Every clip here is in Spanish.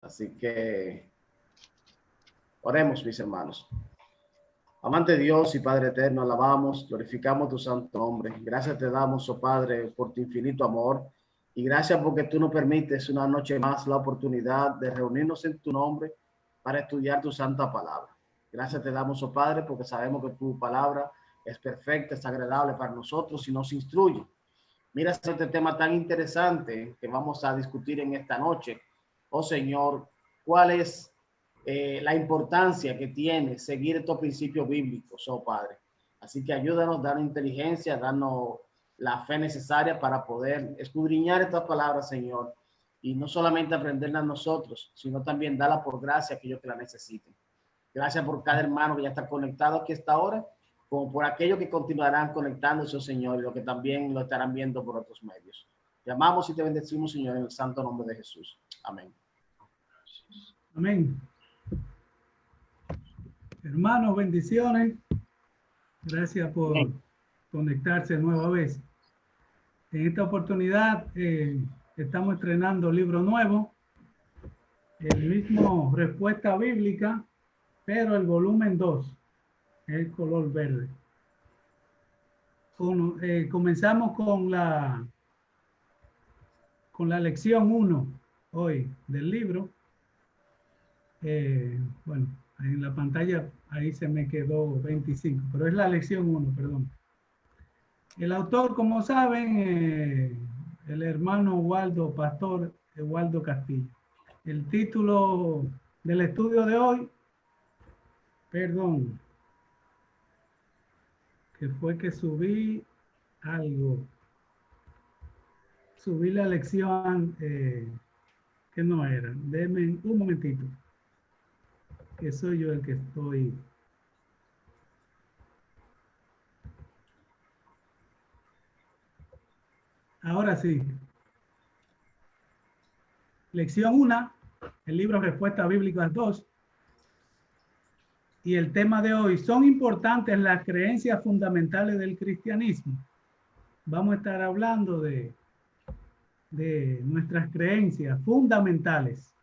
Así que oremos, mis hermanos. Amante Dios y Padre eterno, alabamos, glorificamos tu santo nombre. Gracias te damos, oh Padre, por tu infinito amor. Y gracias porque tú nos permites una noche más la oportunidad de reunirnos en tu nombre para estudiar tu santa palabra. Gracias te damos, oh Padre, porque sabemos que tu palabra es perfecta, es agradable para nosotros y nos instruye. Mira este tema tan interesante que vamos a discutir en esta noche. Oh Señor, ¿cuál es la importancia que tiene seguir estos principios bíblicos, oh Padre? Así que ayúdanos, danos inteligencia, danos la fe necesaria para poder escudriñar estas palabras, Señor, y no solamente aprenderlas nosotros, sino también darlas por gracia a aquellos que la necesiten. Gracias por cada hermano que ya está conectado aquí a esta hora, como por aquellos que continuarán conectándose, oh Señor, y los que también lo estarán viendo por otros medios. Te amamos y te bendecimos, Señor, en el santo nombre de Jesús. Amén. Amén. Hermanos, bendiciones. Gracias por conectarse nueva vez. En esta oportunidad estamos estrenando libro nuevo, el mismo Respuesta Bíblica, pero el volumen 2, el color verde. Comenzamos con la lección 1 hoy del libro. Bueno, en la pantalla ahí se me quedó 25, pero es la lección 1, perdón. El autor, como saben, el hermano Waldo Pastor, Waldo Castillo. El título del estudio de hoy, perdón, que fue que subí algo. Subí la lección que no era. Denme un momentito, que soy yo el que estoy. Ahora sí. Lección 1, el libro Respuestas Bíblicas 2. Y el tema de hoy, ¿son importantes las creencias fundamentales del cristianismo? Vamos a estar hablando de nuestras creencias fundamentales,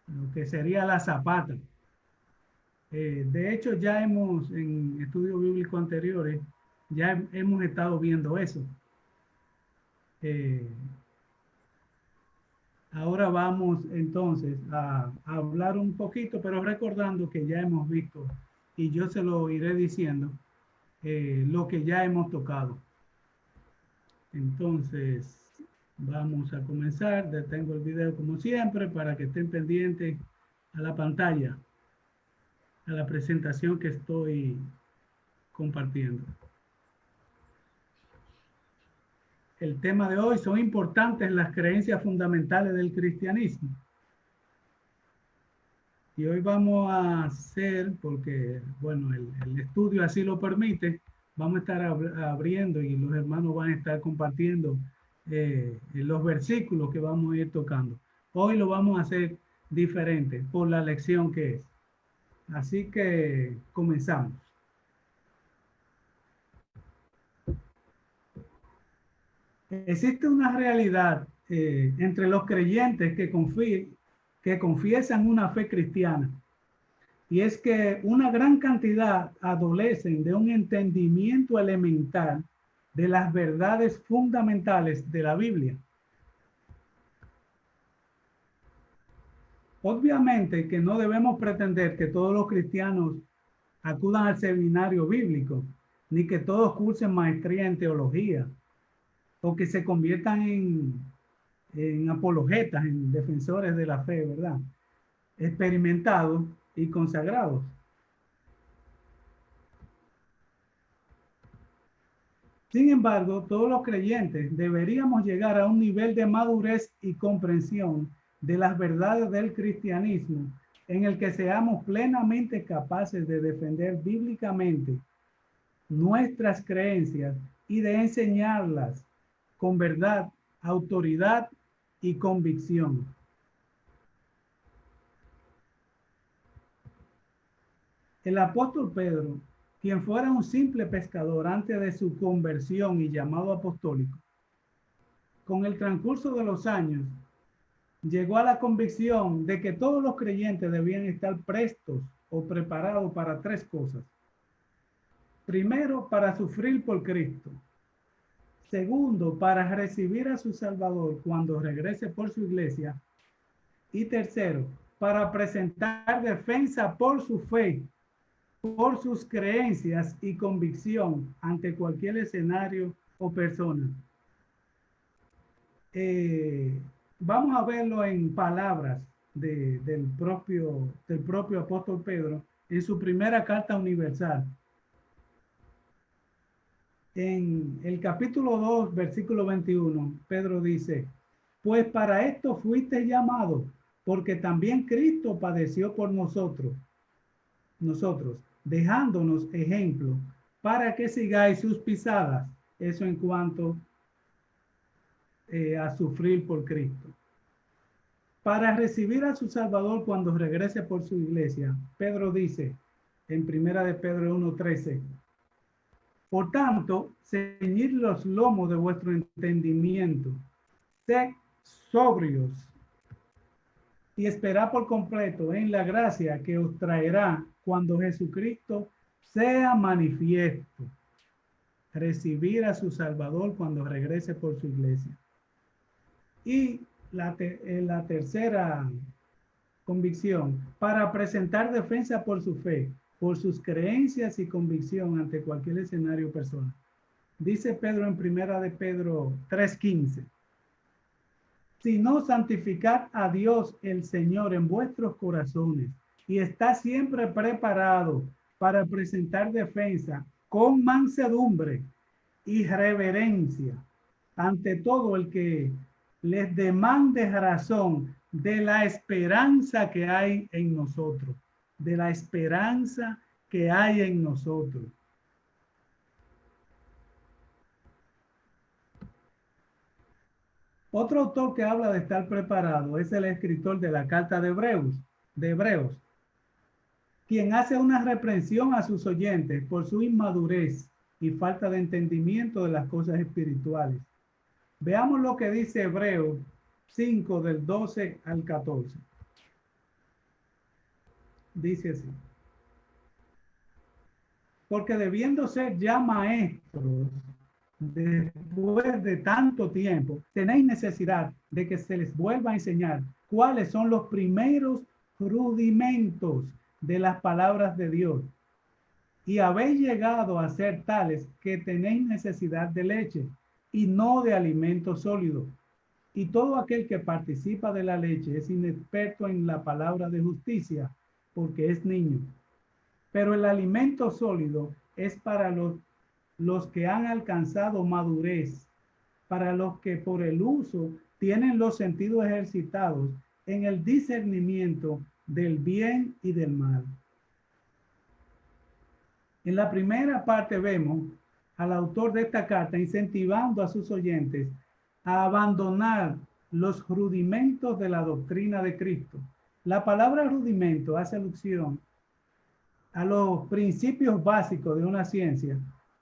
lo que sería la zapata. De hecho, ya en estudios bíblicos anteriores, ya hemos estado viendo eso. Ahora vamos entonces a hablar un poquito, pero recordando que ya hemos visto, y yo se lo iré diciendo, lo que ya hemos tocado. Entonces, vamos a comenzar. Detengo el video como siempre para que estén pendientes a la pantalla, a la presentación que estoy compartiendo. El tema de hoy, ¿son importantes las creencias fundamentales del cristianismo? Y hoy vamos a hacer, porque, bueno, el estudio así lo permite, vamos a estar abriendo y los hermanos van a estar compartiendo los versículos que vamos a ir tocando. Hoy lo vamos a hacer diferente por la lección que es. Así que comenzamos. Existe una realidad entre los creyentes que confiesan una fe cristiana, y es que una gran cantidad adolecen de un entendimiento elemental de las verdades fundamentales de la Biblia. Obviamente que no debemos pretender que todos los cristianos acudan al seminario bíblico, ni que todos cursen maestría en teología, o que se conviertan en apologetas, en defensores de la fe, ¿verdad? Experimentados y consagrados. Sin embargo, todos los creyentes deberíamos llegar a un nivel de madurez y comprensión de las verdades del cristianismo en el que seamos plenamente capaces de defender bíblicamente nuestras creencias y de enseñarlas con verdad, autoridad y convicción. El apóstol Pedro, quien fuera un simple pescador antes de su conversión y llamado apostólico, con el transcurso de los años llegó a la convicción de que todos los creyentes debían estar prestos o preparados para tres cosas. Primero, para sufrir por Cristo. Segundo, para recibir a su Salvador cuando regrese por su iglesia. Y tercero, para presentar defensa por su fe, por sus creencias y convicción ante cualquier escenario o persona. Vamos a verlo en palabras del propio apóstol Pedro en su primera carta universal. En el capítulo 2, versículo 21, Pedro dice, pues para esto fuiste llamado, porque también Cristo padeció por nosotros, dejándonos ejemplo para que sigáis sus pisadas. Eso en cuanto a sufrir por Cristo. Para recibir a su Salvador cuando regrese por su iglesia, Pedro dice en primera de Pedro 1:13, por tanto, ceñid los lomos de vuestro entendimiento, sed sobrios y esperad por completo en la gracia que os traerá cuando Jesucristo sea manifiesto. Recibir a su Salvador cuando regrese por su iglesia. Y la tercera convicción, para presentar defensa por su fe, por sus creencias y convicción ante cualquier escenario personal. Dice Pedro en primera de Pedro 3:15, si no, santificad a Dios el Señor en vuestros corazones y está siempre preparado para presentar defensa con mansedumbre y reverencia ante todo el que les demande razón de la esperanza que hay en nosotros, de la esperanza que hay en nosotros. Otro autor que habla de estar preparado es el escritor de la carta de Hebreos, quien hace una reprensión a sus oyentes por su inmadurez y falta de entendimiento de las cosas espirituales. Veamos lo que dice Hebreos 5 del 12 al 14. Dice así. Porque debiendo ser ya maestros, después de tanto tiempo, tenéis necesidad de que se les vuelva a enseñar cuáles son los primeros rudimentos de las palabras de Dios. Y habéis llegado a ser tales que tenéis necesidad de leche y no de alimento sólido. Y todo aquel que participa de la leche es inexperto en la palabra de justicia, porque es niño. Pero el alimento sólido es para los que han alcanzado madurez, para los que por el uso tienen los sentidos ejercitados en el discernimiento del bien y del mal. En la primera parte vemos al autor de esta carta incentivando a sus oyentes a abandonar los rudimentos de la doctrina de Cristo. La palabra rudimento hace alusión a los principios básicos de una ciencia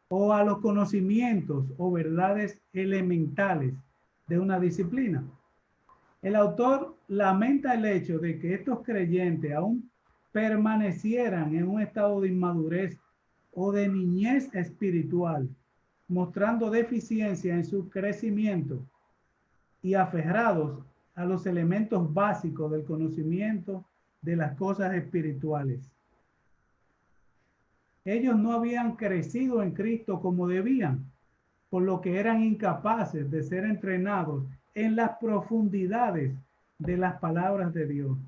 o a los conocimientos o verdades elementales de una disciplina. El autor lamenta el hecho de que estos creyentes aún permanecieran en un estado de inmadurez o de niñez espiritual, mostrando deficiencia en su crecimiento y aferrados a los elementos básicos del conocimiento de las cosas espirituales. Ellos no habían crecido en Cristo como debían, por lo que eran incapaces de ser entrenados en las profundidades de las palabras de Dios.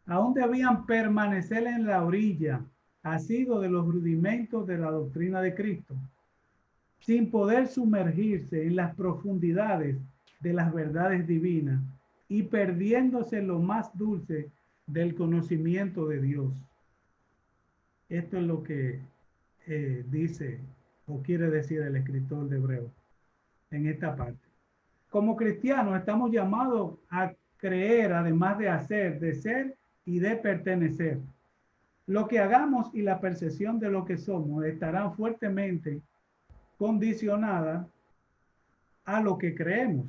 Aún debían permanecer en la orilla, asido de los rudimentos de la doctrina de Cristo, sin poder sumergirse en las profundidades de las verdades divinas y perdiéndose lo más dulce del conocimiento de Dios. Esto es lo que dice o quiere decir el escritor de Hebreos en esta parte. Como cristianos estamos llamados a creer, además de hacer, de ser y de pertenecer. Lo que hagamos y la percepción de lo que somos estarán fuertemente condicionadas a lo que creemos.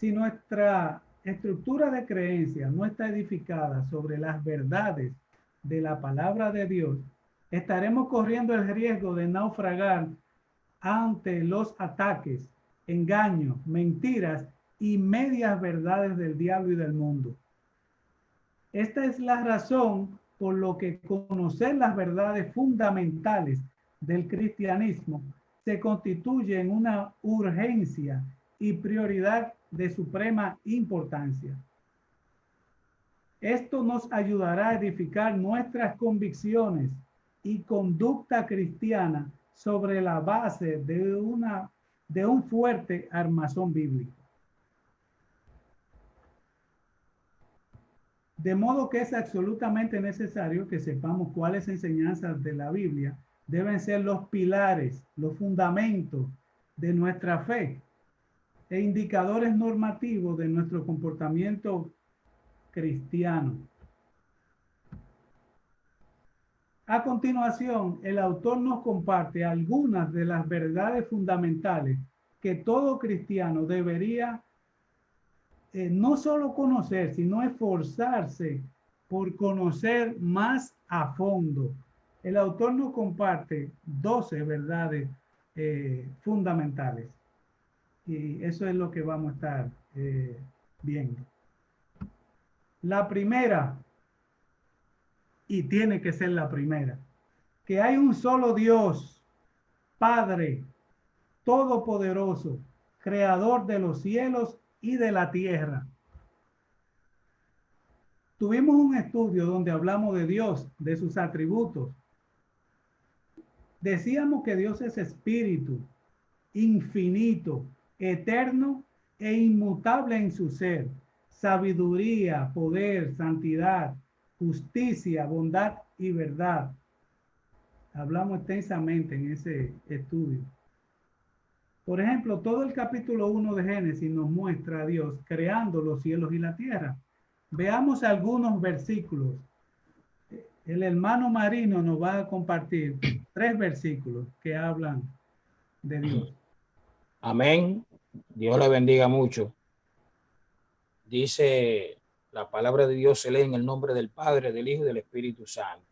Si nuestra estructura de creencia no está edificada sobre las verdades de la palabra de Dios, estaremos corriendo el riesgo de naufragar ante los ataques, engaños, mentiras y medias verdades del diablo y del mundo. Esta es la razón por lo que conocer las verdades fundamentales del cristianismo se constituye en una urgencia y prioridad de suprema importancia. Esto nos ayudará a edificar nuestras convicciones y conducta cristiana sobre la base de un fuerte armazón bíblico. De modo que es absolutamente necesario que sepamos cuáles enseñanzas de la Biblia deben ser los pilares, los fundamentos de nuestra fe e indicadores normativos de nuestro comportamiento cristiano. A continuación, el autor nos comparte algunas de las verdades fundamentales que todo cristiano debería no solo conocer, sino esforzarse por conocer más a fondo. El autor nos comparte 12 verdades fundamentales. Y eso es lo que vamos a estar viendo. La primera, y tiene que ser la primera, que hay un solo Dios, Padre, Todopoderoso, Creador de los cielos y de la tierra. Tuvimos un estudio donde hablamos de Dios, de sus atributos. Decíamos que Dios es espíritu, infinito, eterno e inmutable en su ser. Sabiduría, poder, santidad, justicia, bondad y verdad. Hablamos extensamente en ese estudio. Por ejemplo, todo el capítulo 1 de Génesis nos muestra a Dios creando los cielos y la tierra. Veamos algunos versículos. El hermano Marino nos va a compartir 3 versículos que hablan de Dios. Amén. Dios le bendiga mucho. Dice la palabra de Dios, se lee en el nombre del Padre, del Hijo y del Espíritu Santo.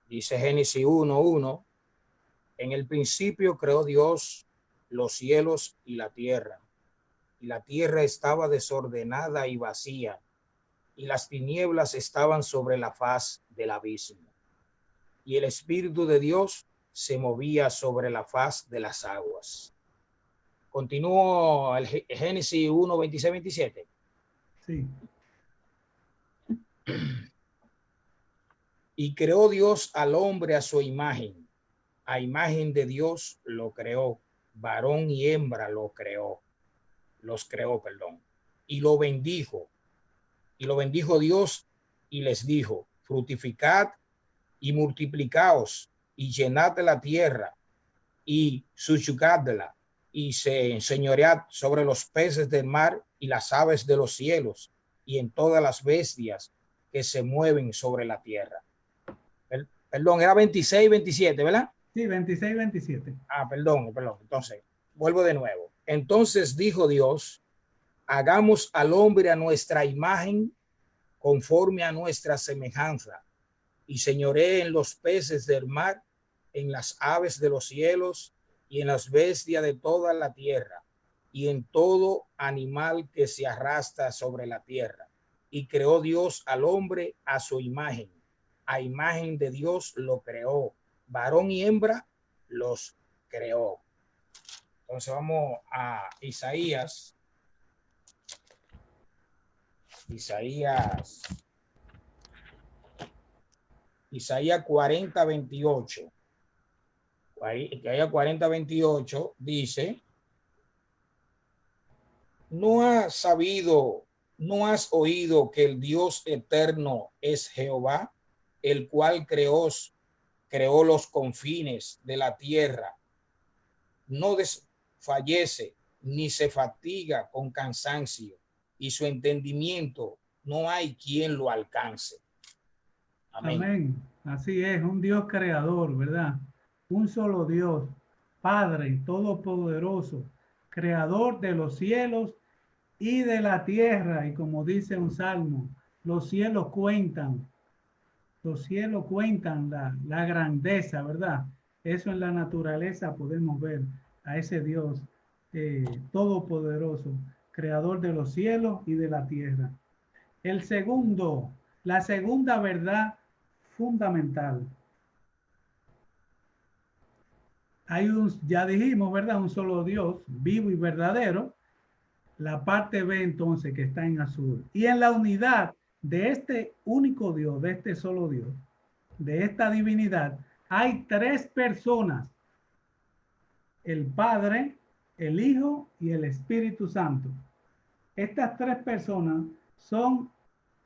Dice Génesis 1:1, en el principio creó Dios los cielos y la tierra estaba desordenada y vacía, y las tinieblas estaban sobre la faz del abismo. Y el Espíritu de Dios se movía sobre la faz de las aguas. Continúo el Génesis 1:26-27. Sí. Y creó Dios al hombre a su imagen. A imagen de Dios lo creó. Varón y hembra los creó. Y lo bendijo. Y lo bendijo Dios y les dijo, fructificad y multiplicaos y llenad la tierra y subyugadla y se enseñoread sobre los peces del mar y las aves de los cielos y en todas las bestias que se mueven sobre la tierra. Perdón, era 26-27, ¿verdad? Sí, 26-27. Perdón. Entonces, vuelvo de nuevo. Entonces dijo Dios, hagamos al hombre a nuestra imagen, conforme a nuestra semejanza, y señoree en los peces del mar, en las aves de los cielos, y en las bestias de toda la tierra, y en todo animal que se arrastra sobre la tierra. Y creó Dios al hombre a su imagen. A imagen de Dios lo creó. Varón y hembra los creó. Entonces vamos a Isaías 40:28. Isaías 40:28 dice, ¿no has oído que el Dios eterno es Jehová, el cual creó los confines de la tierra? No desfallece ni se fatiga con cansancio, y su entendimiento no hay quien lo alcance. Amén. Amén. Así es, un Dios creador, ¿verdad? Un solo Dios, Padre Todopoderoso, creador de los cielos y de la tierra. Y como dice un salmo, los cielos cuentan la grandeza, ¿verdad? Eso en la naturaleza podemos ver a ese Dios todopoderoso, creador de los cielos y de la tierra. La segunda verdad fundamental. Ya dijimos, ¿verdad? Un solo Dios, vivo y verdadero. La parte B entonces que está en azul. Y en la unidad de este único Dios, de este solo Dios, de esta divinidad, hay tres personas: el Padre, el Hijo y el Espíritu Santo. Estas tres personas son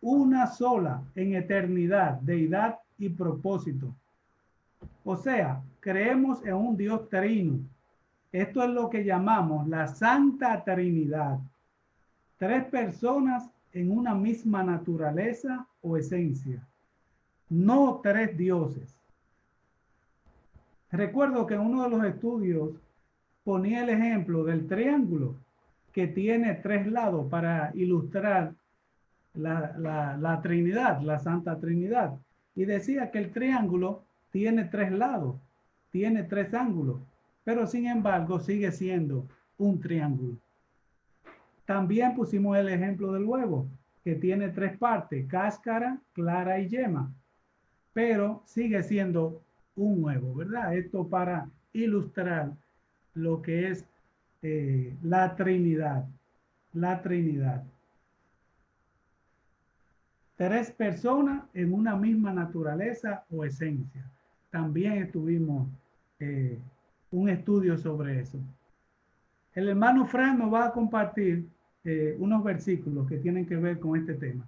una sola en eternidad, deidad y propósito. O sea, creemos en un Dios trino. Esto es lo que llamamos la Santa Trinidad. Tres personas en una misma naturaleza o esencia, no tres dioses. Recuerdo que en uno de los estudios ponía el ejemplo del triángulo que tiene tres lados para ilustrar la Trinidad, la Santa Trinidad. Y decía que el triángulo tiene tres lados, tiene tres ángulos, pero sin embargo sigue siendo un triángulo. También pusimos el ejemplo del huevo, que tiene tres partes: cáscara, clara y yema, pero sigue siendo un huevo, ¿verdad? Esto para ilustrar lo que es la Trinidad. La Trinidad. Tres personas en una misma naturaleza o esencia. También estuvimos un estudio sobre eso. El hermano Fran nos va a compartir unos versículos que tienen que ver con este tema.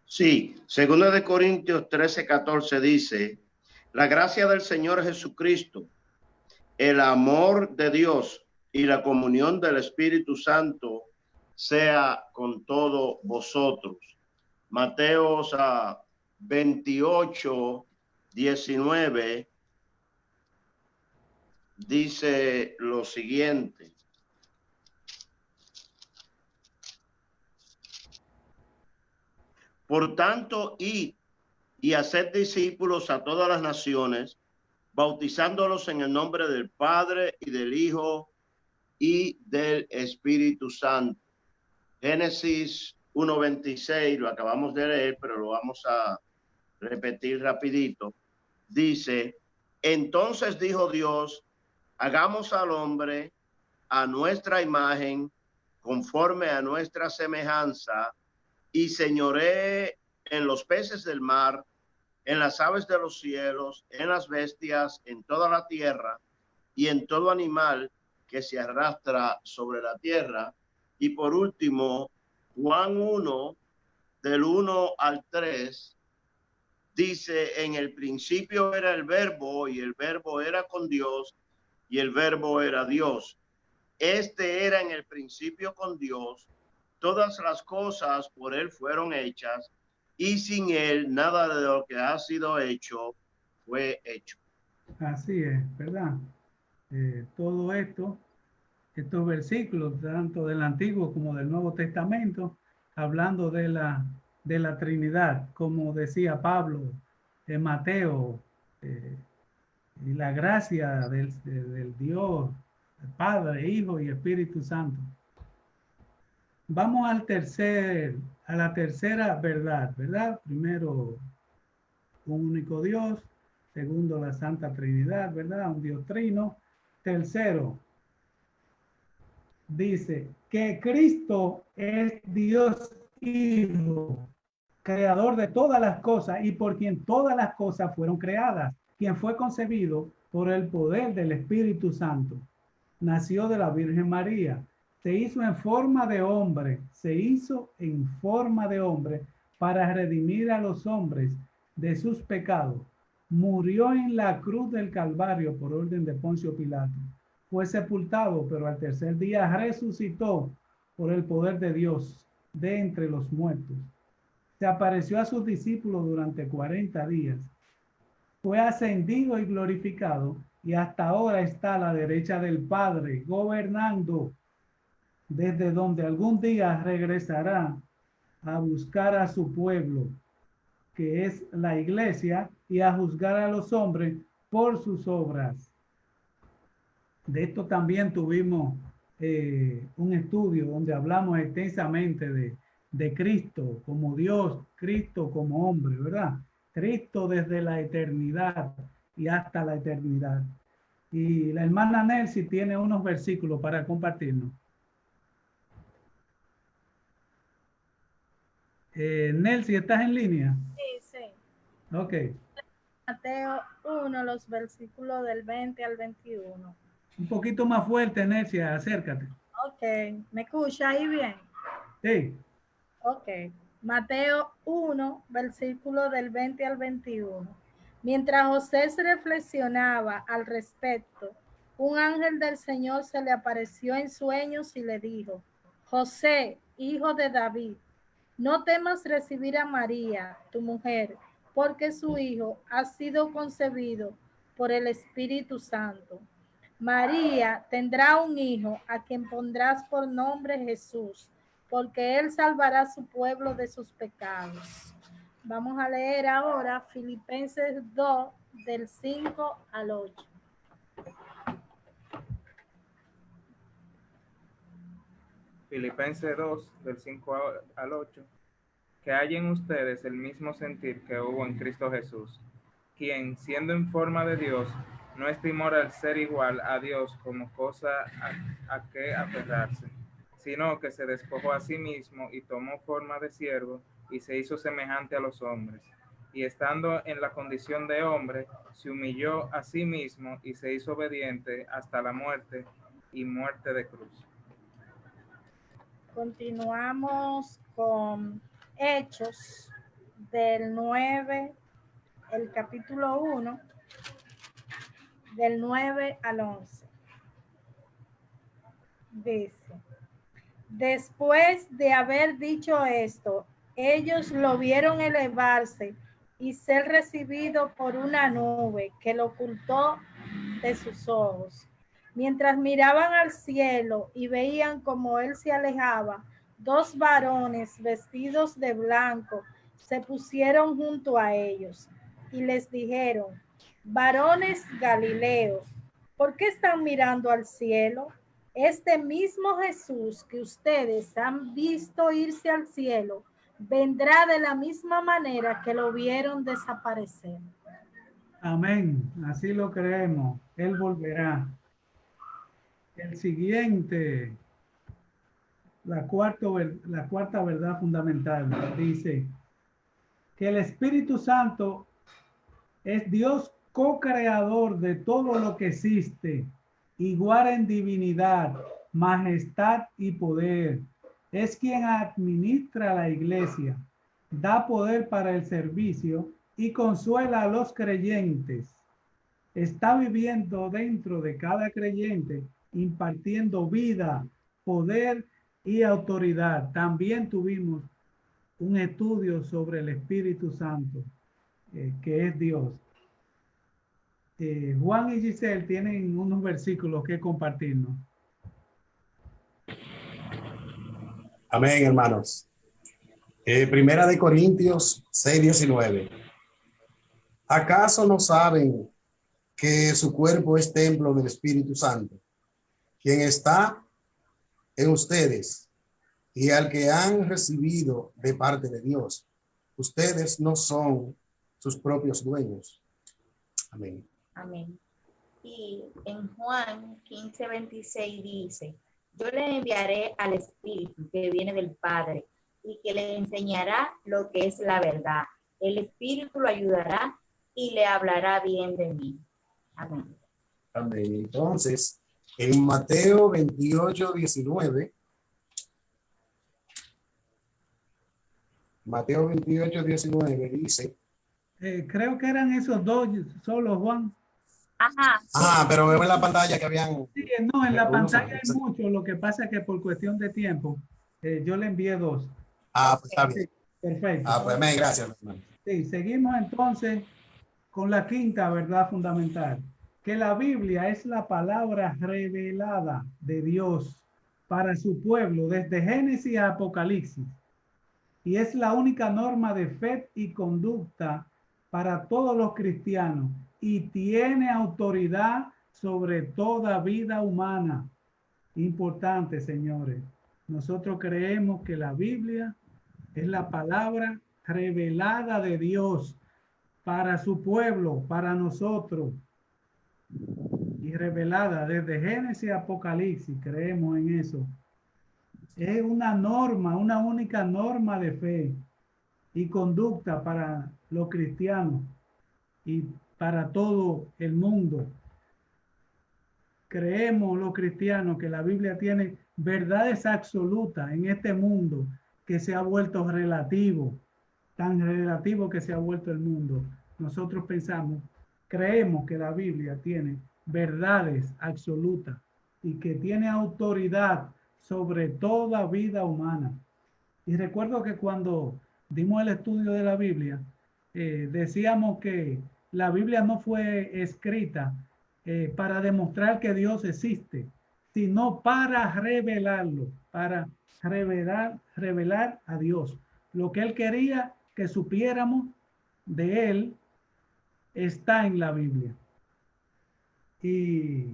Sí, 2 Corintios 13:14 dice: la gracia del Señor Jesucristo, el amor de Dios y la comunión del Espíritu Santo sea con todos vosotros. Mateo 28:19 dice lo siguiente: por tanto, id y haced discípulos a todas las naciones, bautizándolos en el nombre del Padre y del Hijo y del Espíritu Santo. Génesis 1:26, lo acabamos de leer, pero lo vamos a repetir rapidito. Dice: entonces dijo Dios, hagamos al hombre a nuestra imagen, conforme a nuestra semejanza, y señoree en los peces del mar, en las aves de los cielos, en las bestias, en toda la tierra, y en todo animal que se arrastra sobre la tierra. Y por último, Juan 1, del 1 al 3, dice: en el principio era el verbo, y el verbo era con Dios, y el verbo era Dios. Este era en el principio con Dios. Todas las cosas por él fueron hechas, y sin él nada de lo que ha sido hecho fue hecho. Así es, ¿verdad? Todo esto, estos versículos, tanto del Antiguo como del Nuevo Testamento, hablando de la Trinidad, como decía Pablo en Mateo, y la gracia del Dios, Padre, Hijo y Espíritu Santo. Vamos a la tercera verdad, ¿verdad? Primero, un único Dios. Segundo, la Santa Trinidad, ¿verdad? Un Dios trino. Tercero, dice que Cristo es Dios Hijo, creador de todas las cosas y por quien todas las cosas fueron creadas, quien fue concebido por el poder del Espíritu Santo. Nació de la Virgen María, se hizo en forma de hombre para redimir a los hombres de sus pecados. Murió en la cruz del Calvario por orden de Poncio Pilato. Fue sepultado, pero al tercer día resucitó por el poder de Dios de entre los muertos. Se apareció a sus discípulos durante 40 días. Fue ascendido y glorificado y hasta ahora está a la derecha del Padre, gobernando, desde donde algún día regresará a buscar a su pueblo, que es la iglesia, y a juzgar a los hombres por sus obras. De esto también tuvimos un estudio donde hablamos extensamente de Cristo como Dios, Cristo como hombre, ¿verdad? Cristo desde la eternidad y hasta la eternidad. Y la hermana Nelcy tiene unos versículos para compartirnos. Nelcy, ¿estás en línea? Sí, sí. Ok. Mateo 1, los versículos del 20 al 21. Un poquito más fuerte, Nelcy, acércate. Ok, ¿me escucha ahí bien? Sí. Ok. Mateo 1, versículo del 20 al 21. Mientras José se reflexionaba al respecto, un ángel del Señor se le apareció en sueños y le dijo: José, hijo de David, no temas recibir a María, tu mujer, porque su hijo ha sido concebido por el Espíritu Santo. María tendrá un hijo a quien pondrás por nombre Jesús, porque él salvará a su pueblo de sus pecados. Vamos a leer ahora Filipenses 2, del 5 al 8. Filipenses 2, del 5 al 8. Que haya en ustedes el mismo sentir que hubo en Cristo Jesús, quien, siendo en forma de Dios, no estimó el ser igual a Dios como cosa a que aferrarse, sino que se despojó a sí mismo y tomó forma de siervo y se hizo semejante a los hombres. Y estando en la condición de hombre, se humilló a sí mismo y se hizo obediente hasta la muerte y muerte de cruz. Continuamos con Hechos del 9, el capítulo 1, del 9 al 11. Dice: después de haber dicho esto, ellos lo vieron elevarse y ser recibido por una nube que lo ocultó de sus ojos. Mientras miraban al cielo y veían cómo él se alejaba, dos varones vestidos de blanco se pusieron junto a ellos y les dijeron: varones Galileos, ¿por qué están mirando al cielo? Este mismo Jesús que ustedes han visto irse al cielo, vendrá de la misma manera que lo vieron desaparecer. Amén. Así lo creemos. Él volverá. El siguiente, la cuarta verdad fundamental, dice que el Espíritu Santo es Dios co-creador de todo lo que existe, igual en divinidad, majestad y poder. Es quien administra la iglesia, da poder para el servicio y consuela a los creyentes. Está viviendo dentro de cada creyente, impartiendo vida, poder y autoridad. También tuvimos un estudio sobre el Espíritu Santo, que es Dios. Juan y Giselle tienen unos versículos que compartirnos. Amén, hermanos. Primera de Corintios 6:19. ¿Acaso no saben que su cuerpo es templo del Espíritu Santo, quien está en ustedes y al que han recibido de parte de Dios? Ustedes no son sus propios dueños. Amén. Amén. Y en Juan 15:26 dice: yo le enviaré al Espíritu que viene del Padre y que le enseñará lo que es la verdad. El Espíritu lo ayudará y le hablará bien de mí. Amén. Amén. Entonces, en Mateo 28:19, Mateo 28:19 dice, Creo que eran esos dos solo, Juan. Ajá. Pero veo en la pantalla que habían... Sí, no, en la pantalla hay mucho. Lo que pasa es que por cuestión de tiempo, yo le envié dos. Pues está bien. Sí, perfecto. Pues amén, gracias, hermano. Sí, seguimos entonces con la quinta verdad fundamental. que la Biblia es la palabra revelada de Dios para su pueblo desde Génesis a Apocalipsis, y es la única norma de fe y conducta para todos los cristianos y tiene autoridad sobre toda vida humana. Importante, señores. Nosotros creemos que la Biblia es la palabra revelada de Dios para su pueblo, para nosotros. Y revelada desde Génesis a Apocalipsis, creemos en eso. Es una norma, una única norma de fe y conducta para los cristianos y para todo el mundo. Creemos los cristianos que la Biblia tiene verdades absolutas en este mundo que se ha vuelto relativo, tan relativo que se ha vuelto el mundo. Nosotros creemos que la Biblia tiene verdades absolutas y que tiene autoridad sobre toda vida humana. Y recuerdo que cuando dimos el estudio de la Biblia, decíamos que la Biblia no fue escrita para demostrar que Dios existe, sino para revelarlo, para revelar a Dios. Lo que Él quería que supiéramos de Él está en la Biblia. Y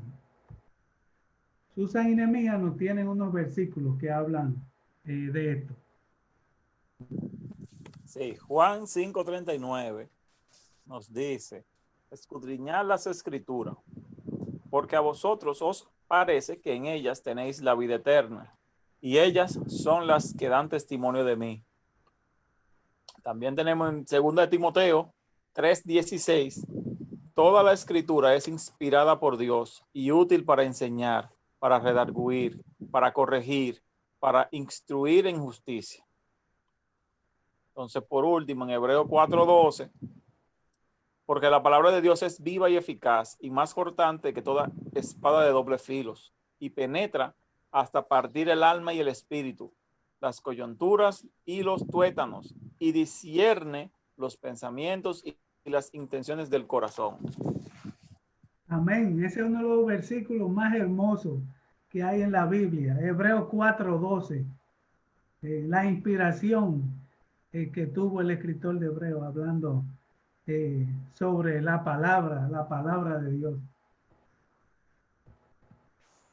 Susan y Nehemías nos tienen unos versículos que hablan de esto. Sí, Juan 5:39 nos dice: escudriñad las escrituras, porque a vosotros os parece que en ellas tenéis la vida eterna, y ellas son las que dan testimonio de mí. También tenemos en 2 de Timoteo 3:16: toda la escritura es inspirada por Dios y útil para enseñar, para redarguir, para corregir, para instruir en justicia. Entonces, por último, en Hebreos 4:12, porque la palabra de Dios es viva y eficaz y más cortante que toda espada de doble filos, y penetra hasta partir el alma y el espíritu, las coyunturas y los tuétanos, y discierne los pensamientos y las intenciones del corazón. Amén. Ese es uno de los versículos más hermosos que hay en la Biblia. Hebreos 4:12. La inspiración que tuvo el escritor de Hebreos hablando sobre la palabra de Dios.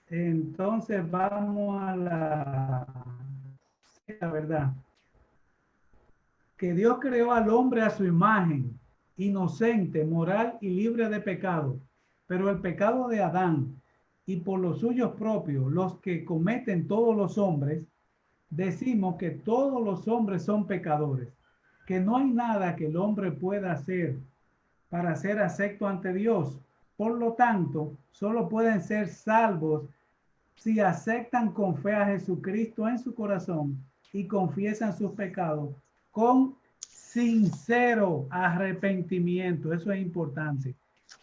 Entonces vamos a la verdad. Que Dios creó al hombre a su imagen, inocente, moral y libre de pecado. Pero el pecado de Adán y por los suyos propios, los que cometen todos los hombres, decimos que todos los hombres son pecadores, que no hay nada que el hombre pueda hacer para ser acepto ante Dios. Por lo tanto, solo pueden ser salvos si aceptan con fe a Jesucristo en su corazón y confiesan sus pecados con sincero arrepentimiento. Eso es importante.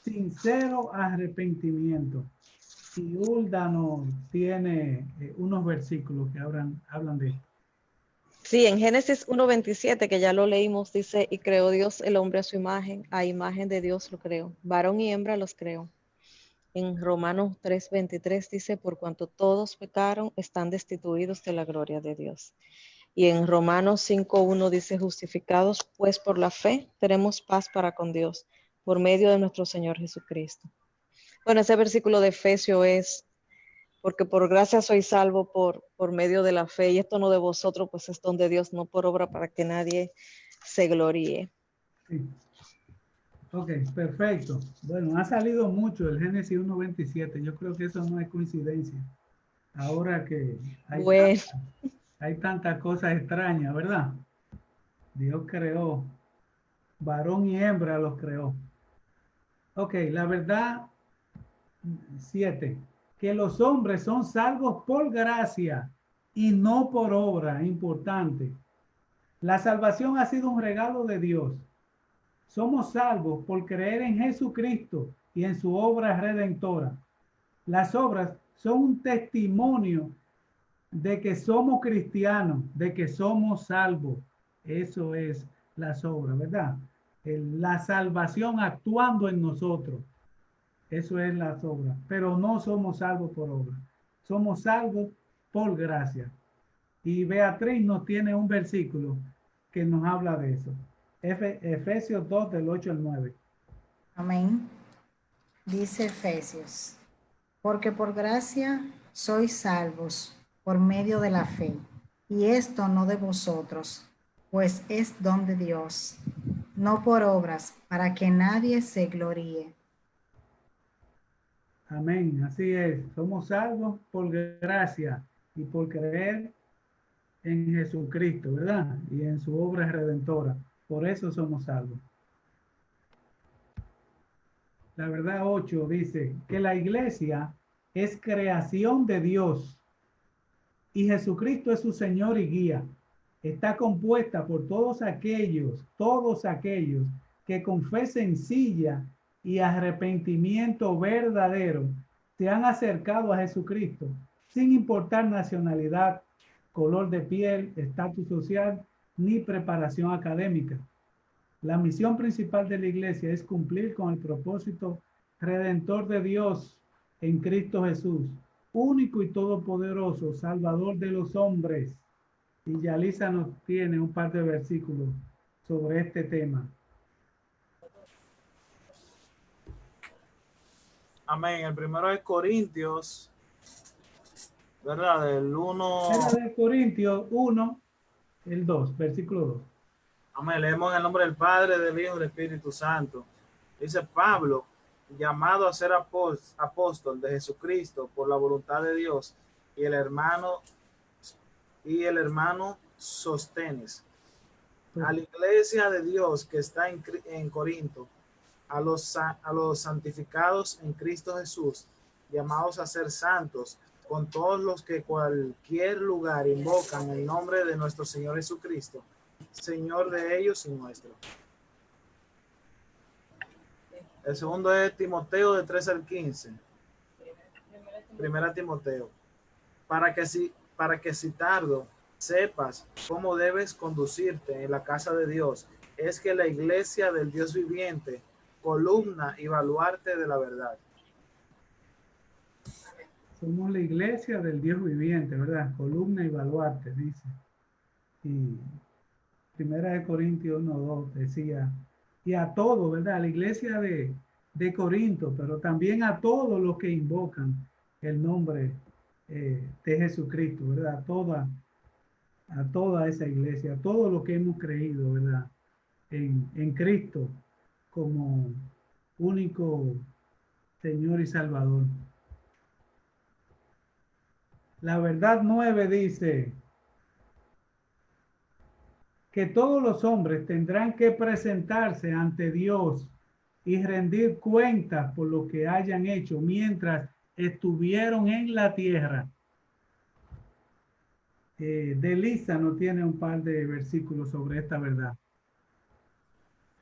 Sincero arrepentimiento. Y Hulda nos tiene unos versículos que hablan de esto. Sí, en Génesis 1:27, que ya lo leímos, dice: y creó Dios el hombre a imagen de Dios lo creó, varón y hembra los creó. En Romanos 3:23 dice: por cuanto todos pecaron, están destituidos de la gloria de Dios. Y en Romanos 5:1 dice: justificados pues por la fe, tenemos paz para con Dios, por medio de nuestro Señor Jesucristo. Bueno, ese versículo de Efesios es: porque por gracia soy salvo por medio de la fe, y esto no de vosotros, pues es don de Dios, no por obra, para que nadie se gloríe. Sí. Ok, perfecto. Bueno, ha salido mucho el Génesis 1:27. Yo creo que eso no es coincidencia. Ahora que hay tantas cosas extrañas, ¿verdad? Dios creó, varón y hembra los creó. Ok, la verdad 7, que los hombres son salvos por gracia y no por obra. Importante. La salvación ha sido un regalo de Dios. Somos salvos por creer en Jesucristo y en su obra redentora. Las obras son un testimonio de que somos cristianos, de que somos salvos. Eso es las obras, ¿verdad? La salvación actuando en nosotros. Eso es las obras. Pero no somos salvos por obra. Somos salvos por gracia. Y Beatriz nos tiene un versículo que nos habla de eso. Efesios 2, del 8 al 9. Amén. Dice Efesios, porque por gracia sois salvos por medio de la fe, y esto no de vosotros, pues es don de Dios, no por obras, para que nadie se gloríe. Amén, así es. Somos salvos por gracia y por creer en Jesucristo, ¿verdad? Y en su obra redentora. Por eso somos salvos. La verdad 8 dice que la iglesia es creación de Dios y Jesucristo es su Señor y guía. Está compuesta por todos aquellos que con fe sencilla y arrepentimiento verdadero se han acercado a Jesucristo, sin importar nacionalidad, color de piel, estatus social, ni preparación académica. La misión principal de la iglesia es cumplir con el propósito redentor de Dios en Cristo Jesús, único y todopoderoso, Salvador de los hombres. Y Yalisa nos tiene un par de versículos sobre este tema. Amén. El primero es Corintios, ¿verdad? Del 1. Era de Corintios 1, el 2, versículo 2. Amén. Leemos en el nombre del Padre, del Hijo y del Espíritu Santo. Dice Pablo, llamado a ser apóstol de Jesucristo por la voluntad de Dios, y el hermano Sóstenes, a la iglesia de Dios que está en Corinto, a los santificados en Cristo Jesús, llamados a ser santos, con todos los que cualquier lugar invocan el nombre de nuestro Señor Jesucristo, Señor de ellos y nuestro. El segundo es Timoteo de 3 al 15. Primera Timoteo. Para que si tardo sepas cómo debes conducirte en la casa de Dios, es que la iglesia del Dios viviente, columna y baluarte de la verdad. Somos la iglesia del Dios viviente, ¿verdad? Columna y baluarte, dice. Y Primera de Corintios 1:2 decía, y a todos, ¿verdad? A la iglesia de Corinto, pero también a todos los que invocan el nombre de Jesucristo, ¿verdad? A toda esa iglesia, a todo lo que hemos creído, ¿verdad? En Cristo como único Señor y Salvador. La verdad 9 dice que todos los hombres tendrán que presentarse ante Dios y rendir cuentas por lo que hayan hecho mientras estuvieron en la tierra. Delisa nos tiene un par de versículos sobre esta verdad.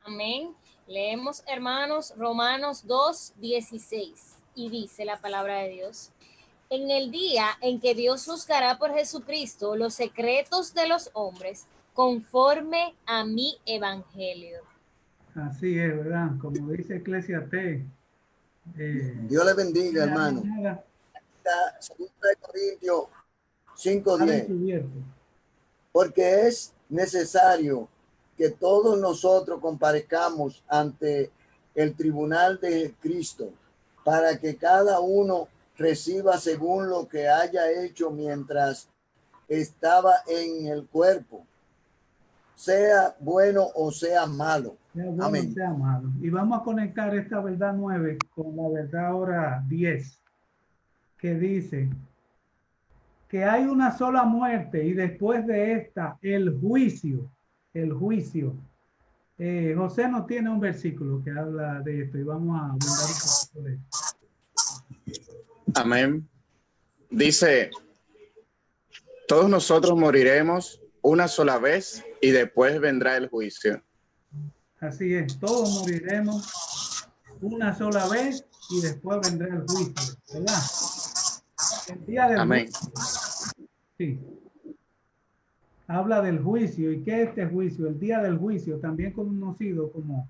Amén. Leemos, hermanos, Romanos 2:16, y dice la palabra de Dios: en el día en que Dios juzgará por Jesucristo los secretos de los hombres, conforme a mi evangelio. Así es, ¿verdad? Como dice Eclesiastés. Dios le bendiga, hermano. Segunda de Corintios 5:10. Porque es necesario que todos nosotros comparezcamos ante el tribunal de Cristo, para que cada uno reciba según lo que haya hecho mientras estaba en el cuerpo, sea bueno o sea malo. Sea bueno, amén. Sea malo. Y vamos a conectar esta verdad 9 con la verdad ahora 10, que dice que hay una sola muerte y después de esta el juicio. El juicio. José nos tiene un versículo que habla de esto y vamos a abundar un poco de esto. Amén. Dice, todos nosotros moriremos una sola vez y después vendrá el juicio. Así es, todos moriremos una sola vez y después vendrá el juicio, ¿verdad? El día del amén. Juicio. Sí. Habla del juicio. ¿Y qué es este juicio? El día del juicio, también conocido como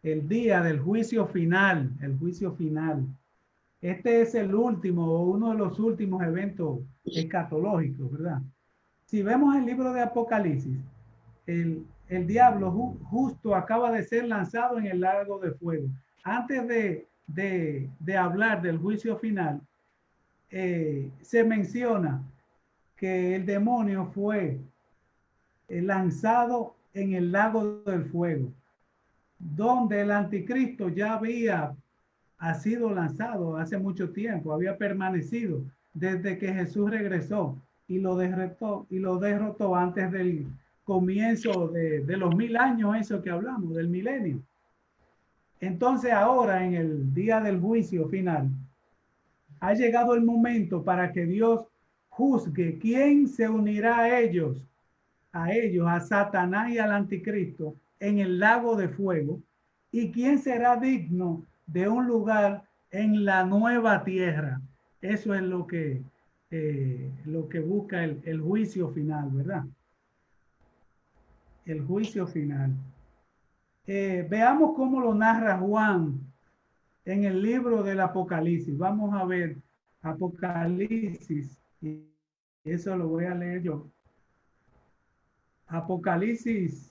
el día del juicio final, el juicio final. Este es el último o uno de los últimos eventos escatológicos, ¿verdad? Si vemos el libro de Apocalipsis, el diablo justo acaba de ser lanzado en el lago de fuego. Antes de hablar del juicio final, se menciona que el demonio fue lanzado en el lago del fuego, donde el anticristo ya ha sido lanzado hace mucho tiempo, había permanecido desde que Jesús regresó y lo derrotó antes del comienzo de los 1000 años, eso que hablamos, del milenio. Entonces ahora, en el día del juicio final, ha llegado el momento para que Dios juzgue quién se unirá a Satanás y al anticristo en el lago de fuego, y quién será digno de un lugar en la nueva tierra. Eso es lo que busca el juicio final, ¿verdad? El juicio final. Veamos cómo lo narra Juan en el libro del Apocalipsis. Vamos a ver Apocalipsis, y eso lo voy a leer yo. Apocalipsis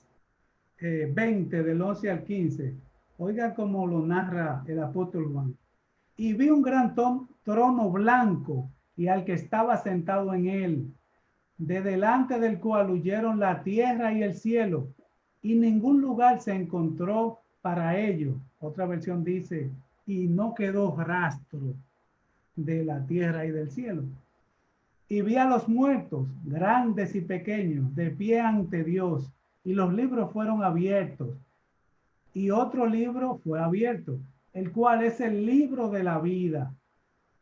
20 del 11 al 15. Oiga cómo lo narra el apóstol Juan. Y vi un gran trono blanco y al que estaba sentado en él, de delante del cual huyeron la tierra y el cielo, y ningún lugar se encontró para ellos. Otra versión dice, y no quedó rastro de la tierra y del cielo. Y vi a los muertos, grandes y pequeños, de pie ante Dios, y los libros fueron abiertos. Y otro libro fue abierto, el cual es el libro de la vida.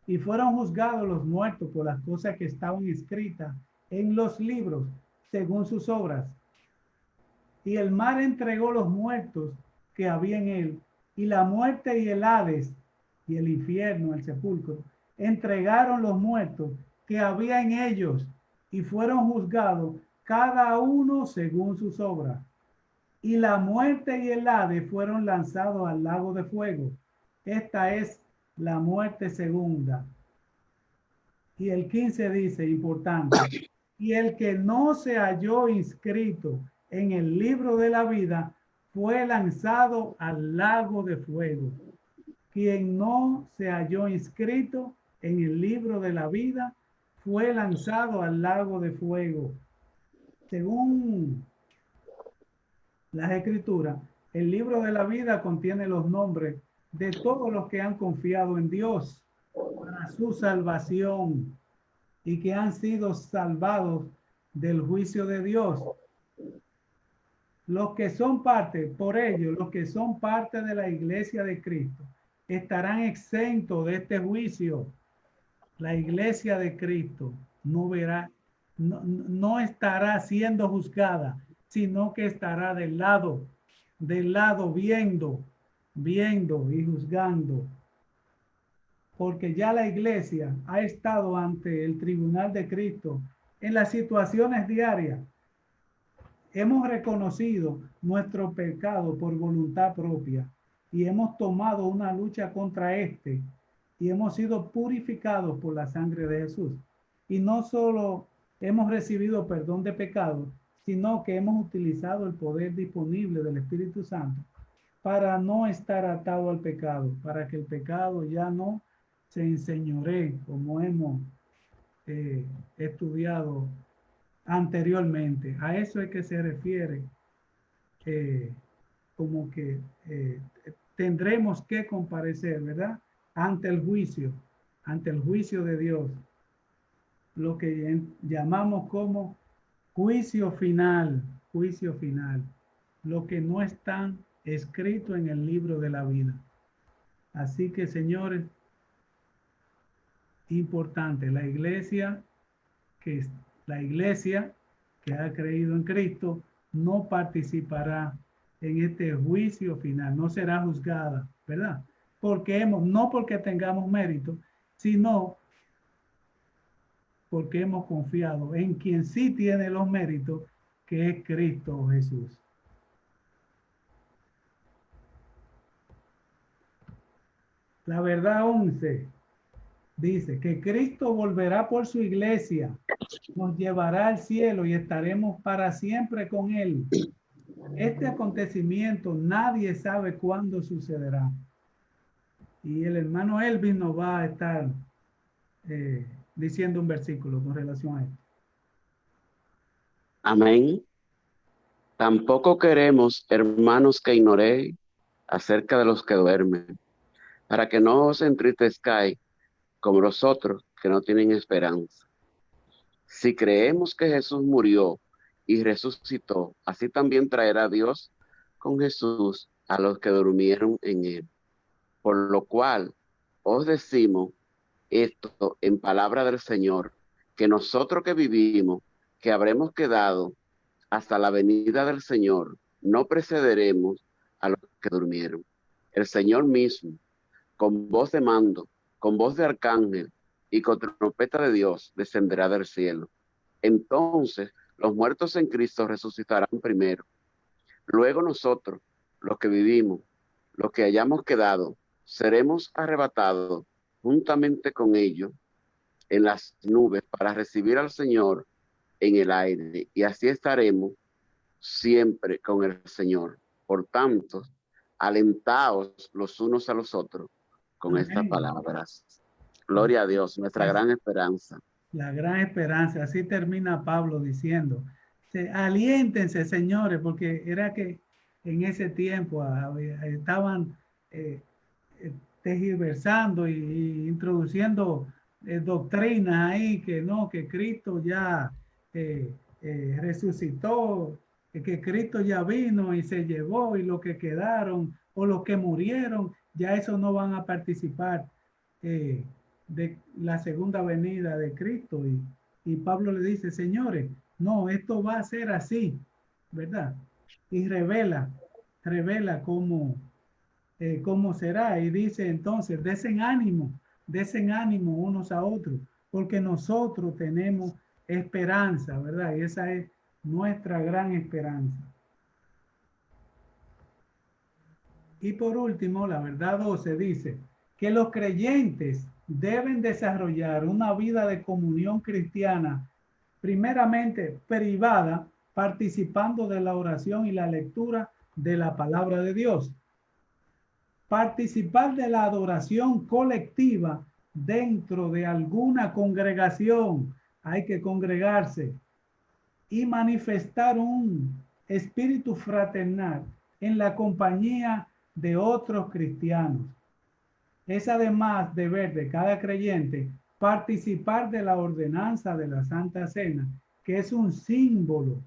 Y fueron juzgados los muertos por las cosas que estaban escritas en los libros, según sus obras. Y el mar entregó los muertos que había en él, y la muerte y el Hades, y el infierno, el sepulcro, entregaron los muertos que había en ellos, y fueron juzgados cada uno según sus obras. Y la muerte y el Hades fueron lanzados al lago de fuego. Esta es la muerte segunda. Y el 15 dice, importante, y el que no se halló inscrito en el libro de la vida fue lanzado al lago de fuego. Quien no se halló inscrito en el libro de la vida fue lanzado al lago de fuego. Según las escrituras, el libro de la vida contiene los nombres de todos los que han confiado en Dios para su salvación y que han sido salvados del juicio de Dios. Los que son parte, por ello, los que son parte de la iglesia de Cristo, estarán exentos de este juicio. La iglesia de Cristo no estará siendo juzgada, sino que estará del lado viendo y juzgando. Porque ya la iglesia ha estado ante el tribunal de Cristo en las situaciones diarias. Hemos reconocido nuestro pecado por voluntad propia y hemos tomado una lucha contra este y hemos sido purificados por la sangre de Jesús. Y no solo hemos recibido perdón de pecados, sino que hemos utilizado el poder disponible del Espíritu Santo para no estar atado al pecado, para que el pecado ya no se enseñoree, como hemos estudiado anteriormente. A eso es que se refiere, como que tendremos que comparecer, ¿verdad? Ante el juicio de Dios, lo que llamamos como juicio final, lo que no está escrito en el libro de la vida. Así que, señores, importante, la iglesia que ha creído en Cristo no participará en este juicio final, no será juzgada, ¿verdad? No porque tengamos mérito, sino porque hemos confiado en quien sí tiene los méritos, que es Cristo Jesús. La verdad 11 dice que Cristo volverá por su iglesia, nos llevará al cielo y estaremos para siempre con él. Este acontecimiento nadie sabe cuándo sucederá. Y el hermano Elvin nos va a estar diciendo un versículo con relación a esto. Amén. Tampoco queremos, hermanos, que ignoréis acerca de los que duermen, para que no os entristezcáis como los otros que no tienen esperanza. Si creemos que Jesús murió y resucitó, así también traerá Dios con Jesús a los que durmieron en él. Por lo cual os decimos esto en palabra del Señor, que nosotros que vivimos, que habremos quedado hasta la venida del Señor, no precederemos a los que durmieron. El Señor mismo, con voz de mando, con voz de arcángel y con trompeta de Dios, descenderá del cielo. Entonces los muertos en Cristo resucitarán primero. Luego nosotros, los que vivimos, los que hayamos quedado, seremos arrebatados juntamente con ellos en las nubes para recibir al Señor en el aire, y así estaremos siempre con el Señor. Por tanto, alentaos los unos a los otros con Amén. Estas palabras. Gloria a Dios, nuestra gran esperanza. La gran esperanza. Así termina Pablo diciendo, aliéntense, señores, porque era que en ese tiempo estaban tergiversando y introduciendo doctrinas ahí que no, que Cristo ya resucitó, que Cristo ya vino y se llevó, y los que quedaron o los que murieron, ya esos no van a participar de la segunda venida de Cristo. Y Pablo le dice, señores, no, esto va a ser así, ¿verdad? Y revela cómo será. Y dice entonces, desen ánimo unos a otros, porque nosotros tenemos esperanza, ¿verdad? Y esa es nuestra gran esperanza. Y por último, la verdad 12 dice que los creyentes deben desarrollar una vida de comunión cristiana, primeramente privada, participando de la oración y la lectura de la palabra de Dios. Participar de la adoración colectiva dentro de alguna congregación, hay que congregarse, y manifestar un espíritu fraternal en la compañía de otros cristianos. Es además deber de cada creyente participar de la ordenanza de la Santa Cena, que es un símbolo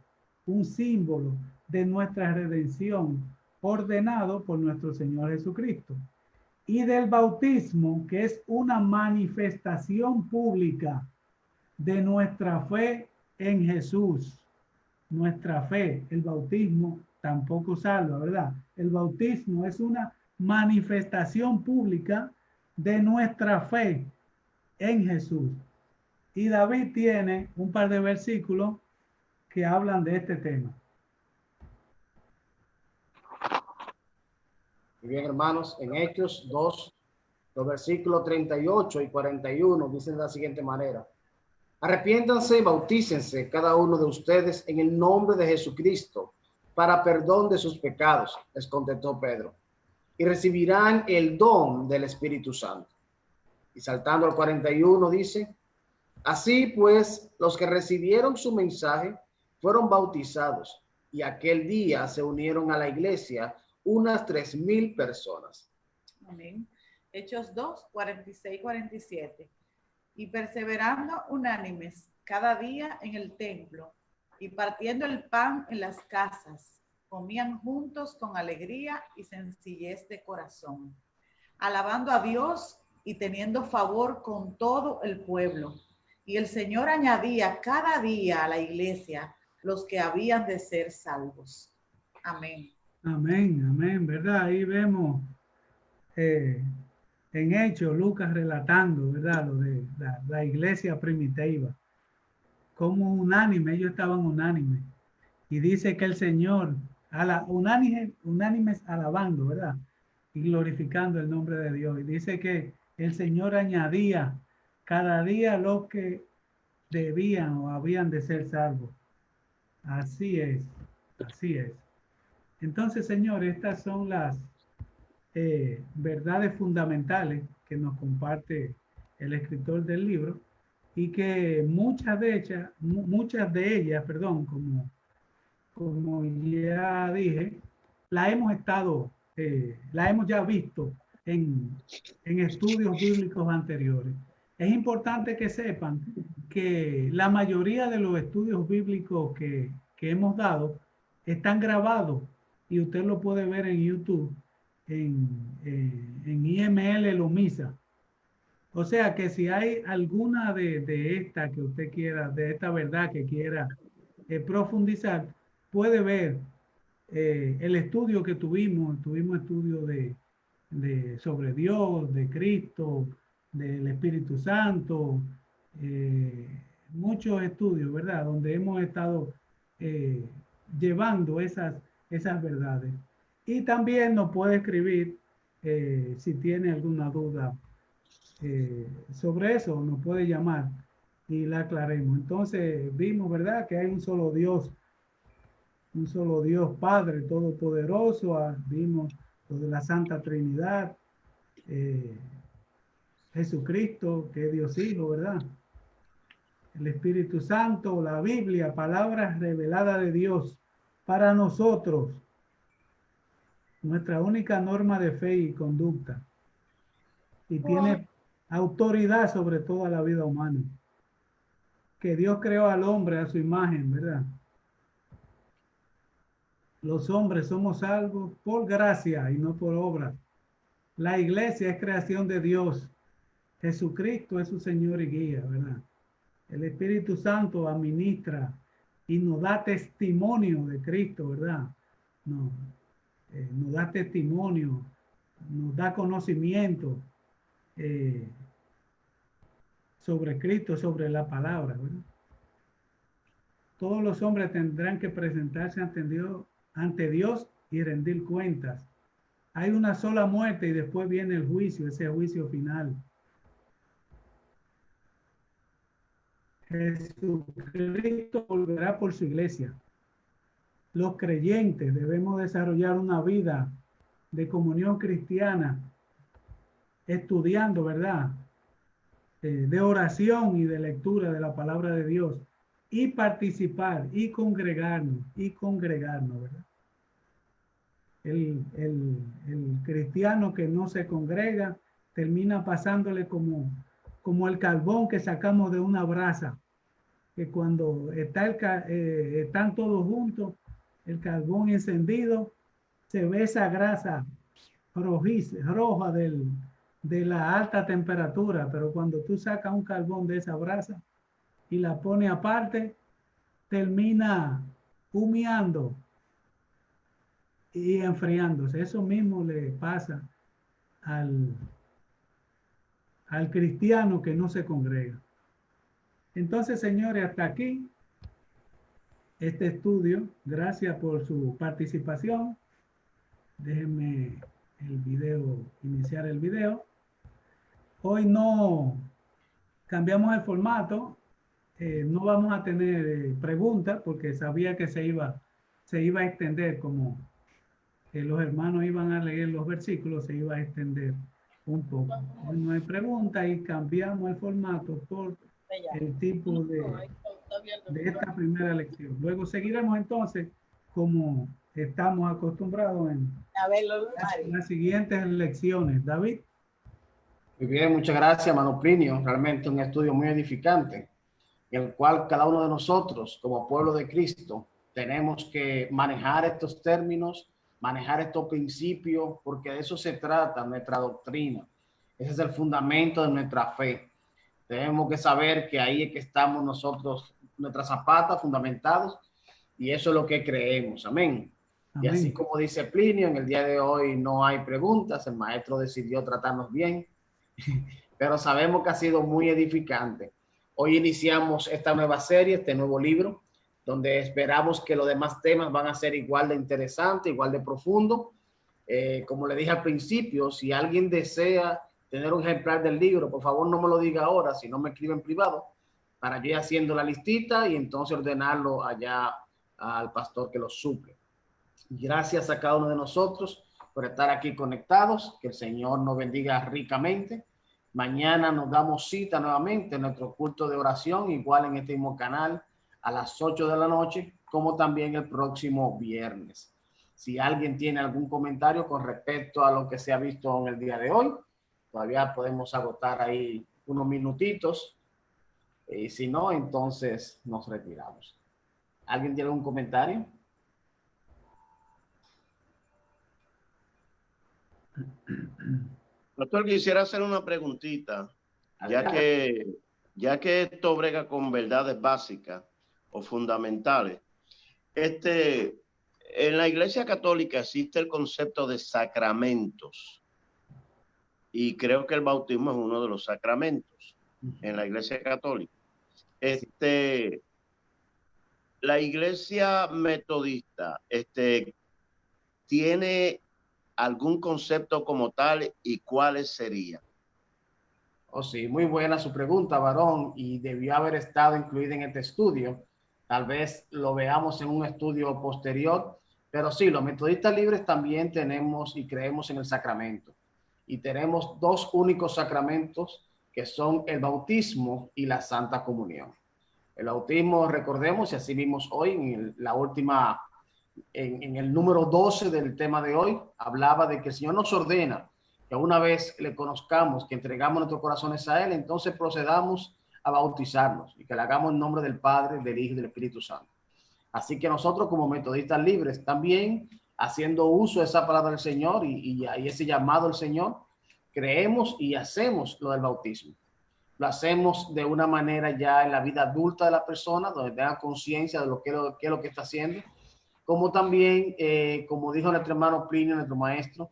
de nuestra redención, ordenado por nuestro Señor Jesucristo, y del bautismo, que es una manifestación pública de nuestra fe en Jesús. Nuestra fe, el bautismo tampoco salva, ¿verdad? El bautismo es una manifestación pública de nuestra fe en Jesús. Y David tiene un par de versículos que hablan de este tema. Muy bien, hermanos, en Hechos 2, los versículos 38 y 41 dicen de la siguiente manera: arrepiéntanse y bautícense cada uno de ustedes en el nombre de Jesucristo para perdón de sus pecados, les contestó Pedro, y recibirán el don del Espíritu Santo. Y saltando al 41 dice: así pues, los que recibieron su mensaje fueron bautizados, y aquel día se unieron a la iglesia unas 3,000 personas. Amén. Hechos 2, 46-47. Y perseverando unánimes cada día en el templo, y partiendo el pan en las casas, comían juntos con alegría y sencillez de corazón, alabando a Dios y teniendo favor con todo el pueblo. Y el Señor añadía cada día a la iglesia los que habían de ser salvos. Amén. Amén, amén, ¿verdad? Ahí vemos en Hechos, Lucas relatando, ¿verdad? Lo de la iglesia primitiva. Como unánime, ellos estaban unánimes. Y dice que el Señor, unánimes alabando, ¿verdad? Y glorificando el nombre de Dios. Y dice que el Señor añadía cada día los que debían o habían de ser salvos. Así es, así es. Entonces, Señor, estas son las verdades fundamentales que nos comparte el escritor del libro, y que muchas de ellas, como ya dije, la hemos ya visto en estudios bíblicos anteriores. Es importante que sepan que la mayoría de los estudios bíblicos que hemos dado están grabados, y usted lo puede ver en YouTube, en IML Lomisa. O sea que si hay alguna de esta que usted quiera, de esta verdad que quiera profundizar, puede ver el estudio que tuvimos estudio sobre Dios, de Cristo, del Espíritu Santo, muchos estudios, ¿verdad? Donde hemos estado llevando esas verdades. Y también nos puede escribir si tiene alguna duda sobre eso, nos puede llamar y la aclaremos. Entonces vimos, ¿verdad?, que hay un solo Dios Padre Todopoderoso. Vimos lo de la Santa Trinidad, Jesucristo, que es Dios Hijo, ¿verdad? El Espíritu Santo, la Biblia, palabras reveladas de Dios para nosotros, nuestra única norma de fe y conducta, y tiene autoridad sobre toda la vida humana. Que Dios creó al hombre a su imagen, ¿verdad? Los hombres somos salvos por gracia y no por obra. La iglesia es creación de Dios. Jesucristo es su Señor y guía, ¿verdad? El Espíritu Santo administra y nos da testimonio de Cristo, ¿verdad? Nos da testimonio, nos da conocimiento sobre Cristo, sobre la palabra, ¿verdad? Todos los hombres tendrán que presentarse ante Dios y rendir cuentas. Hay una sola muerte y después viene el juicio, ese juicio final. Jesucristo volverá por su iglesia. Los creyentes debemos desarrollar una vida de comunión cristiana, estudiando, ¿verdad?, de oración y de lectura de la palabra de Dios, y participar y congregarnos, ¿verdad? El cristiano que no se congrega termina pasándole como el carbón que sacamos de una brasa, que cuando están todos juntos, el carbón encendido, se ve esa grasa roja de la alta temperatura, pero cuando tú sacas un carbón de esa brasa y la pones aparte, termina humeando y enfriándose. Eso mismo le pasa al cristiano que no se congrega. Entonces, señores, hasta aquí este estudio. Gracias por su participación. Déjenme iniciar el video. Hoy no cambiamos el formato. No vamos a tener preguntas porque sabía que se iba a extender, como los hermanos iban a leer los versículos, se iba a extender un poco. Hoy no hay preguntas y cambiamos el formato por el tipo de esta primera lección. Luego seguiremos entonces como estamos acostumbrados en las siguientes lecciones. David. Muy bien, muchas gracias, hermano Plinio. Realmente un estudio muy edificante, en el cual cada uno de nosotros, como pueblo de Cristo, tenemos que manejar estos términos, manejar estos principios, porque de eso se trata nuestra doctrina. Ese es el fundamento de nuestra fe. Tenemos que saber que ahí es que estamos nosotros, nuestras zapatas fundamentados, y eso es lo que creemos. Amén. Amén. Y así como dice Plinio, en el día de hoy no hay preguntas, el maestro decidió tratarnos bien, pero sabemos que ha sido muy edificante. Hoy iniciamos esta nueva serie, este nuevo libro, donde esperamos que los demás temas van a ser igual de interesantes, igual de profundos. Como le dije al principio, si alguien desea tener un ejemplar del libro, por favor no me lo diga ahora, si no me escribe en privado, para yo ir haciendo la listita y entonces ordenarlo allá al pastor que lo suple. Gracias a cada uno de nosotros por estar aquí conectados. Que el Señor nos bendiga ricamente. Mañana nos damos cita nuevamente en nuestro culto de oración, igual en este mismo canal, a las 8 de la noche, como también el próximo viernes. Si alguien tiene algún comentario con respecto a lo que se ha visto en el día de hoy, todavía podemos agotar ahí unos minutitos. Y si no, entonces nos retiramos. ¿Alguien tiene algún comentario? Doctor, quisiera hacer una preguntita, ya que esto brega con verdades básicas o fundamentales. En la Iglesia Católica existe el concepto de sacramentos y creo que el bautismo es uno de los sacramentos en la Iglesia Católica. La Iglesia Metodista tiene algún concepto como tal y cuáles serían. Oh, sí, muy buena su pregunta, varón, y debió haber estado incluida en este estudio. Tal vez lo veamos en un estudio posterior, pero sí, los metodistas libres también tenemos y creemos en el sacramento. Y tenemos dos únicos sacramentos que son el bautismo y la Santa Comunión. El bautismo, recordemos, y así vimos hoy en la última, en el número 12 del tema de hoy, hablaba de que el Señor nos ordena que una vez le conozcamos, que entregamos nuestros corazones a Él, entonces procedamos a bautizarnos y que le hagamos en nombre del Padre, del Hijo y del Espíritu Santo. Así que nosotros como metodistas libres también, haciendo uso de esa palabra del Señor y ese llamado del Señor, creemos y hacemos lo del bautismo. Lo hacemos de una manera ya en la vida adulta de la persona, donde tenga conciencia de lo que es lo que está haciendo, como también, como dijo nuestro hermano Plinio, nuestro maestro,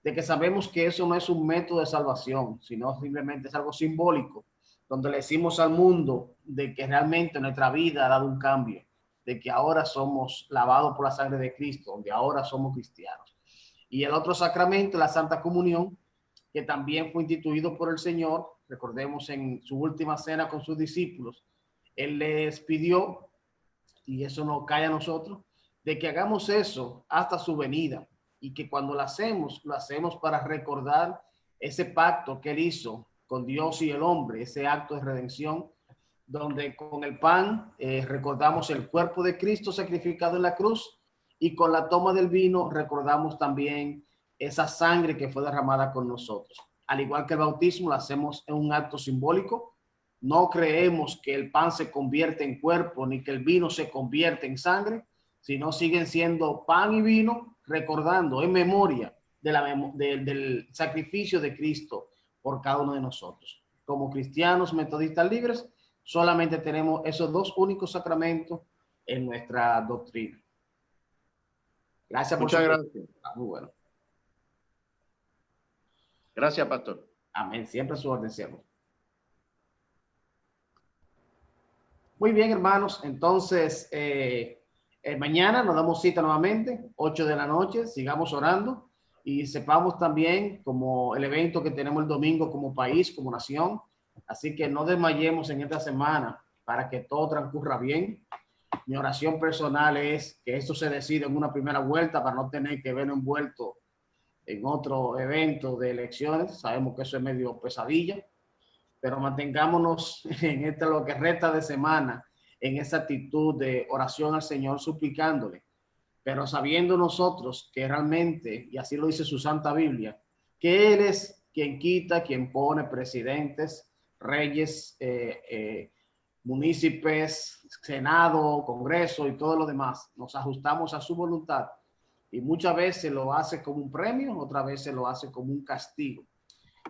de que sabemos que eso no es un método de salvación, sino simplemente es algo simbólico, donde le decimos al mundo de que realmente nuestra vida ha dado un cambio, de que ahora somos lavados por la sangre de Cristo, donde ahora somos cristianos. Y el otro sacramento, la Santa Comunión, que también fue instituido por el Señor, recordemos en su última cena con sus discípulos, Él les pidió, y eso nos cae a nosotros, de que hagamos eso hasta su venida, y que cuando lo hacemos para recordar ese pacto que Él hizo con Dios y el hombre, ese acto de redención, donde con el pan recordamos el cuerpo de Cristo sacrificado en la cruz, y con la toma del vino recordamos también esa sangre que fue derramada con nosotros. Al igual que el bautismo, lo hacemos en un acto simbólico. No creemos que el pan se convierte en cuerpo ni que el vino se convierte en sangre, sino siguen siendo pan y vino, recordando en memoria del sacrificio de Cristo por cada uno de nosotros. Como cristianos metodistas libres, solamente tenemos esos dos únicos sacramentos en nuestra doctrina. Gracias por Muchas gracias. Muy bueno. Gracias, pastor. Amén. Siempre a su orden, siervo. Muy bien, hermanos. Entonces, mañana nos damos cita nuevamente, 8 de la noche. Sigamos orando y sepamos también como el evento que tenemos el domingo como país, como nación. Así que no desmayemos en esta semana para que todo transcurra bien. Mi oración personal es que esto se decida en una primera vuelta para no tener que vernos envuelto en otro evento de elecciones. Sabemos que eso es medio pesadilla, pero mantengámonos en lo que resta de semana en esa actitud de oración al Señor, suplicándole, pero sabiendo nosotros que realmente, y así lo dice su Santa Biblia, que Él es quien quita, quien pone presidentes, reyes, municipios, Senado, Congreso y todo lo demás. Nos ajustamos a su voluntad y muchas veces lo hace como un premio, otras veces lo hace como un castigo.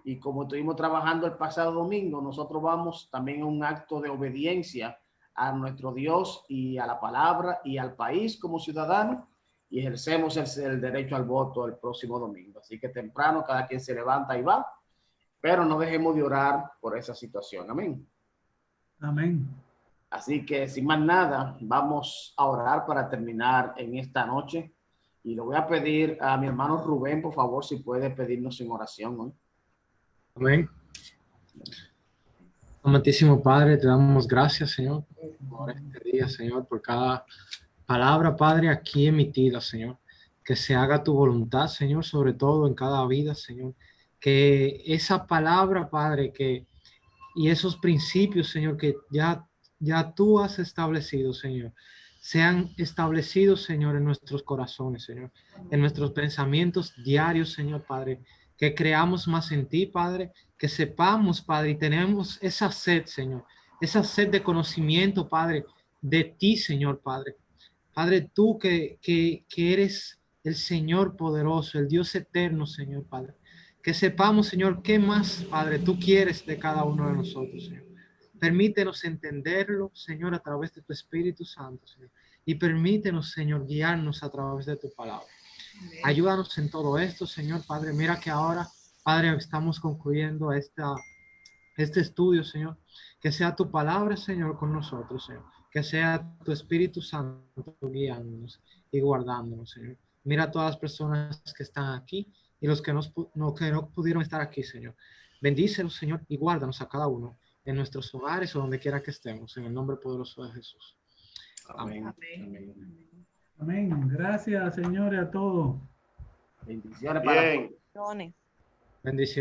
Y como estuvimos trabajando el pasado domingo, nosotros vamos también a un acto de obediencia a nuestro Dios y a la palabra y al país como ciudadanos, y ejercemos el derecho al voto el próximo domingo. Así que temprano cada quien se levanta y va, pero no dejemos de orar por esa situación. Amén. Amén. Así que sin más nada, vamos a orar para terminar en esta noche. Y le voy a pedir a mi hermano Rubén, por favor, si puede pedirnos en oración, ¿no? Amén. Amantísimo Padre, te damos gracias, Señor, por este día, Señor, por cada palabra, Padre, aquí emitida, Señor. Que se haga tu voluntad, Señor, sobre todo en cada vida, Señor. Que esa palabra, Padre, y esos principios, Señor, que ya tú has establecido, Señor, sean establecidos, Señor, en nuestros corazones, Señor, en nuestros pensamientos diarios, Señor, Padre, que creamos más en ti, Padre, que sepamos, Padre, y tenemos esa sed, Señor, esa sed de conocimiento, Padre, de ti, Señor, Padre. Padre, tú que eres el Señor poderoso, el Dios eterno, Señor, Padre. Que sepamos, Señor, qué más, Padre, tú quieres de cada uno de nosotros, Señor. Permítenos entenderlo, Señor, a través de tu Espíritu Santo, Señor. Y permítenos, Señor, guiarnos a través de tu palabra. Ayúdanos en todo esto, Señor, Padre. Mira que ahora, Padre, estamos concluyendo este estudio, Señor. Que sea tu palabra, Señor, con nosotros, Señor. Que sea tu Espíritu Santo guiándonos y guardándonos, Señor. Mira a todas las personas que están aquí y los que no pudieron estar aquí, Señor. Bendícelos, Señor, y guárdanos a cada uno en nuestros hogares o donde quiera que estemos, en el nombre poderoso de Jesús. Amén. Amén. Amén. Gracias, señores, a todos. Bendiciones para todos. Bendiciones. Bendiciones.